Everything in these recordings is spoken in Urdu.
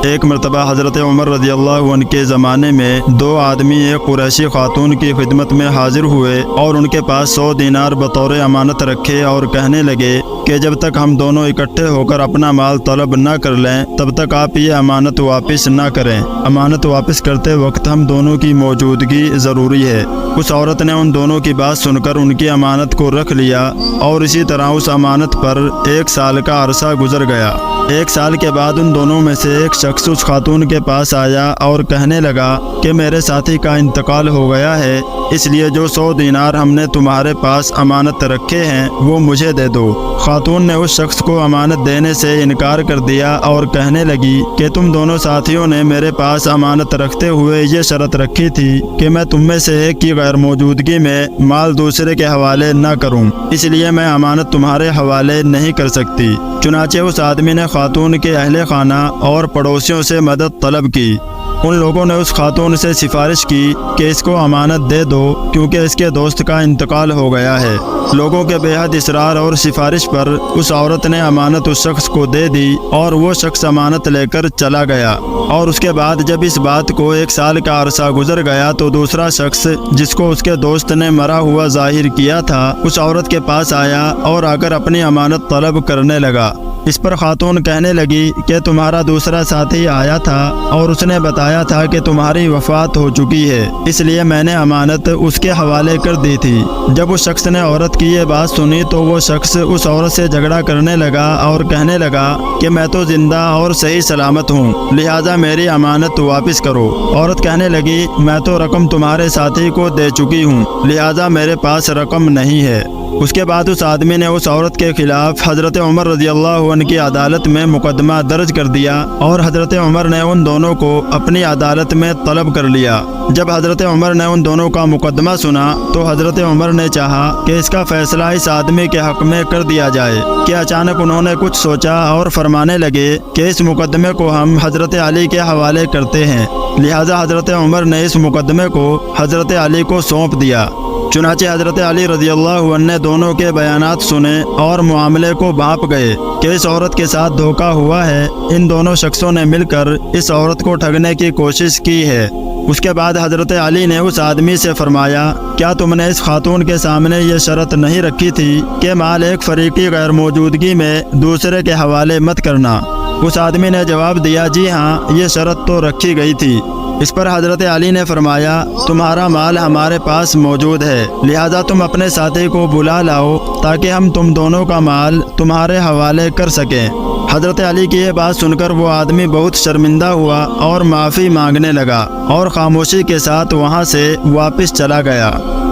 ایک مرتبہ حضرت عمر رضی اللہ عنہ کے زمانے میں دو آدمی ایک قریشی خاتون کی خدمت میں حاضر ہوئے اور ان کے پاس 100 دینار بطور امانت رکھے اور کہنے لگے کہ جب تک ہم دونوں اکٹھے ہو کر اپنا مال طلب نہ کر لیں تب تک آپ یہ امانت واپس نہ کریں۔ امانت واپس کرتے وقت ہم دونوں کی موجودگی ضروری ہے۔ اس عورت نے ان دونوں کی بات سن کر ان کی امانت کو رکھ لیا اور اسی طرح اس امانت پر 1 سال کا عرصہ گزر گیا۔ 1 سال کے بعد ان دونوں میں سے ایک شخص اس خاتون کے پاس آیا اور کہنے لگا کہ میرے ساتھی کا انتقال ہو گیا ہے، اس لیے جو 100 دینار ہم نے تمہارے پاس امانت رکھے ہیں وہ مجھے دے دو۔ خاتون نے اس شخص کو امانت دینے سے انکار کر دیا اور کہنے لگی کہ تم دونوں ساتھیوں نے میرے پاس امانت رکھتے ہوئے یہ شرط رکھی تھی کہ میں تم میں سے ایک کی غیر موجودگی میں مال دوسرے کے حوالے نہ کروں، اس لیے میں امانت تمہارے حوالے نہیں کر سکتی۔ چنانچہ اس آدمی نے خاتون کے اہل خانہ اور پڑوسیوں سے مدد طلب کی۔ ان لوگوں نے اس خاتون سے سفارش کی کہ اس کو امانت دے دو کیونکہ اس کے دوست کا انتقال ہو گیا ہے۔ لوگوں کے بے حد اصرار اور سفارش پر اس عورت نے امانت اس شخص کو دے دی اور وہ شخص امانت لے کر چلا گیا، اور اس کے بعد جب اس بات کو 1 سال کا عرصہ گزر گیا تو دوسرا شخص جس کو اس کے دوست نے مرا ہوا ظاہر کیا تھا اس عورت کے پاس آیا اور آ کر اپنی امانت طلب کرنے لگا۔ اس پر خاتون کہنے لگی کہ تمہارا دوسرا ساتھی آیا تھا اور اس نے بتایا تھا کہ تمہاری وفات ہو چکی ہے، اس لیے میں نے امانت اس کے حوالے کر دی تھی۔ جب اس شخص نے عورت کی یہ بات سنی تو وہ شخص اس عورت سے جھگڑا کرنے لگا اور کہنے لگا کہ میں تو زندہ اور صحیح سلامت ہوں، لہٰذا میری امانت واپس کرو۔ عورت کہنے لگی میں تو رقم تمہارے ساتھی کو دے چکی ہوں، لہٰذا میرے پاس رقم نہیں ہے۔ اس کے بعد اس آدمی نے اس عورت کے خلاف حضرت عمر رضی اللہ عنہ کی عدالت میں مقدمہ درج کر دیا اور حضرت عمر نے ان دونوں کو اپنی عدالت میں طلب کر لیا۔ جب حضرت عمر نے ان دونوں کا مقدمہ سنا تو حضرت عمر نے چاہا کہ اس کا فیصلہ اس آدمی کے حق میں کر دیا جائے کہ اچانک انہوں نے کچھ سوچا اور فرمانے لگے کہ اس مقدمے کو ہم حضرت علی کے حوالے کرتے ہیں، لہٰذا حضرت عمر نے اس مقدمے کو حضرت علی کو سونپ دیا۔ چنانچہ حضرت علی رضی اللہ عنہ نے دونوں کے بیانات سنے اور معاملے کو بھانپ گئے کہ اس عورت کے ساتھ دھوکہ ہوا ہے، ان دونوں شخصوں نے مل کر اس عورت کو ٹھگنے کی کوشش کی ہے۔ اس کے بعد حضرت علی نے اس آدمی سے فرمایا کیا تم نے اس خاتون کے سامنے یہ شرط نہیں رکھی تھی کہ مال ایک فریقی غیر موجودگی میں دوسرے کے حوالے مت کرنا؟ اس آدمی نے جواب دیا جی ہاں، یہ شرط تو رکھی گئی تھی۔ اس پر حضرت علی نے فرمایا تمہارا مال ہمارے پاس موجود ہے، لہذا تم اپنے ساتھی کو بلا لاؤ تاکہ ہم تم دونوں کا مال تمہارے حوالے کر سکیں۔ حضرت علی کی یہ بات سن کر وہ آدمی بہت شرمندہ ہوا اور معافی مانگنے لگا اور خاموشی کے ساتھ وہاں سے واپس چلا گیا۔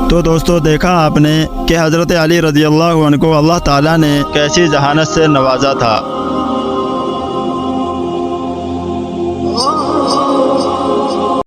تو دوستو دیکھا آپ نے کہ حضرت علی رضی اللہ عنہ کو اللہ تعالیٰ نے کیسی ذہانت سے نوازا تھا۔